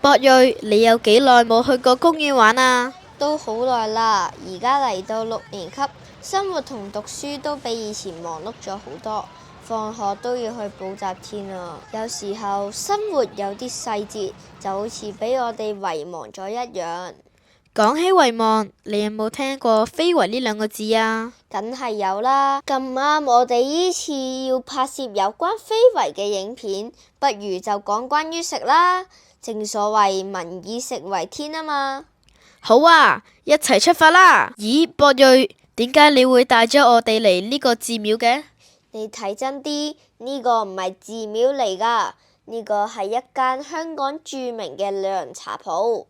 博瑞，你有幾耐冇去過公園玩啊？都好耐啦，而家嚟到6年級，生活同讀書都比以前忙碌咗好多，放學都要去補習添啊！有時候生活有啲細節就好似俾我哋遺忘咗一樣。講起遺忘，你有冇聽過非遺呢兩個字啊？梗係有啦，咁啱我哋呢次要拍攝有關非遺嘅影片，不如就講關於食啦。正所謂民以食為天啊嘛。好啊，一齊出發啦！咦，博瑞，點解你會帶咗我哋嚟呢個寺廟嘅？你睇真啲，呢個唔係寺廟嚟噶，呢個係一間香港著名嘅涼茶鋪。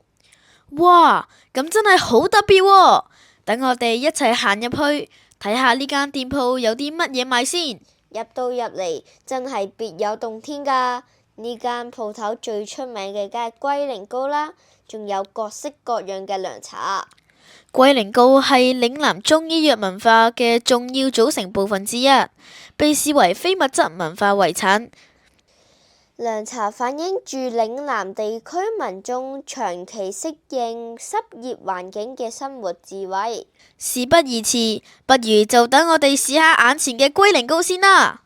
哇，咁真係好特別喎！等我哋一齊行入去睇下呢間店鋪有啲乜嘢賣先。入到入嚟真係別有洞天噶，呢間鋪頭最出名嘅梗係龜苓膏啦，仲有各式各樣嘅涼茶。龜苓膏係嶺南中醫藥文化嘅重要組成部分之一，被視為非物質文化遺產。涼茶反映住嶺南地區民眾長期適應濕熱環境嘅生活智慧。事不宜遲，不如就等我哋試下眼前嘅龜苓膏先啦。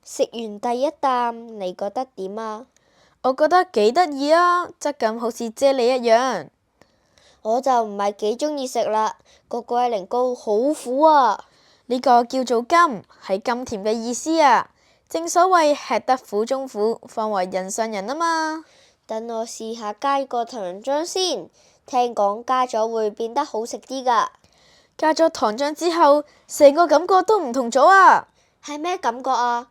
食完第一啖，你覺得點啊？我覺得幾得意啊，質感好似啫喱一樣。我就唔係幾鍾意食啦，個龜苓膏好苦啊！呢個叫做甘，係甘甜嘅意思啊。正所謂吃得苦中苦，方為人上人啊嘛。等我試下加個糖漿先，聽講加咗會變得好食啲㗎。加咗糖漿之後，成個感覺都唔同咗啊！係咩感覺啊？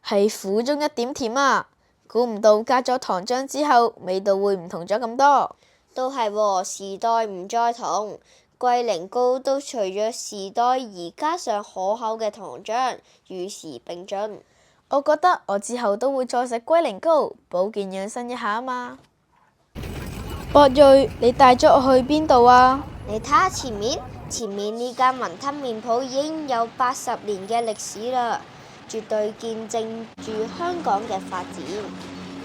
係苦中一點甜啊！估唔到加咗糖漿之後，味道會唔同咗咁多。都係喎，時代唔再同，龜苓膏都隨咗時代而加上可口嘅糖漿，與時並進。我覺得我之後都會再食龜苓膏，保健養生一下啊嘛。博瑞，你帶咗我去邊度啊？你睇下前面呢間雲吞麵鋪已經有80年嘅歷史啦，絕對見證住香港嘅發展。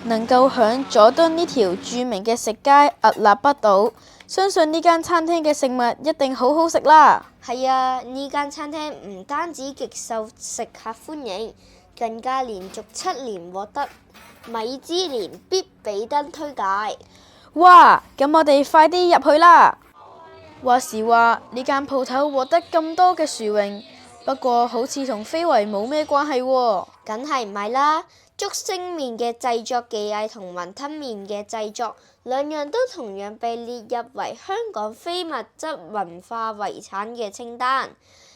能夠響佐敦呢條著名嘅食街屹立不倒，相信呢間餐廳嘅食物一定好好食啦。係啊，呢間餐廳唔單止極受食客歡迎，更加連續7年獲得米芝蓮必比登推介。哇！咁我哋快啲入去啦。話時話呢間鋪頭獲得咁多嘅殊榮，不過好似同非遺冇咩關係喎。梗係唔係啦，竹升麵嘅製作技藝同雲吞麵嘅製作，兩樣都同樣被列入為香港非物質文化遺產嘅清單，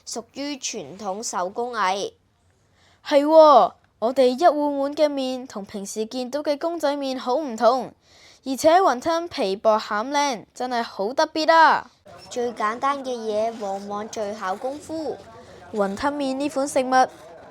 屬於傳統手工藝。係喎，我哋一碗碗嘅麵同平時見到嘅公仔麵好唔同，而且雲吞皮薄餡靚，真係好特別啊！最簡單嘅嘢往往最考功夫。雲吞麵呢款食物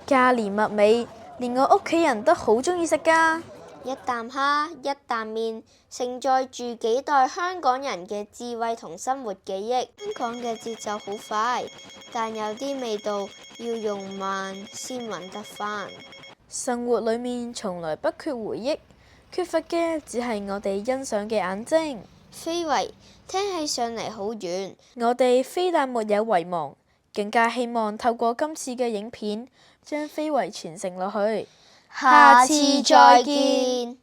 價廉物美，連我屋企人都好鍾意食㗎。一啖蝦，一啖麵，承載住幾代香港人嘅智慧同生活記憶。香港嘅節奏好快，但有啲味道要用慢先聞得返。生活裏面從來不缺回憶，缺乏嘅只係我哋欣賞嘅眼睛。非遺聽起上嚟好遠，我哋非但沒有遺忘，更加希望透過今次嘅影片，將非遺傳承落去。下次再見。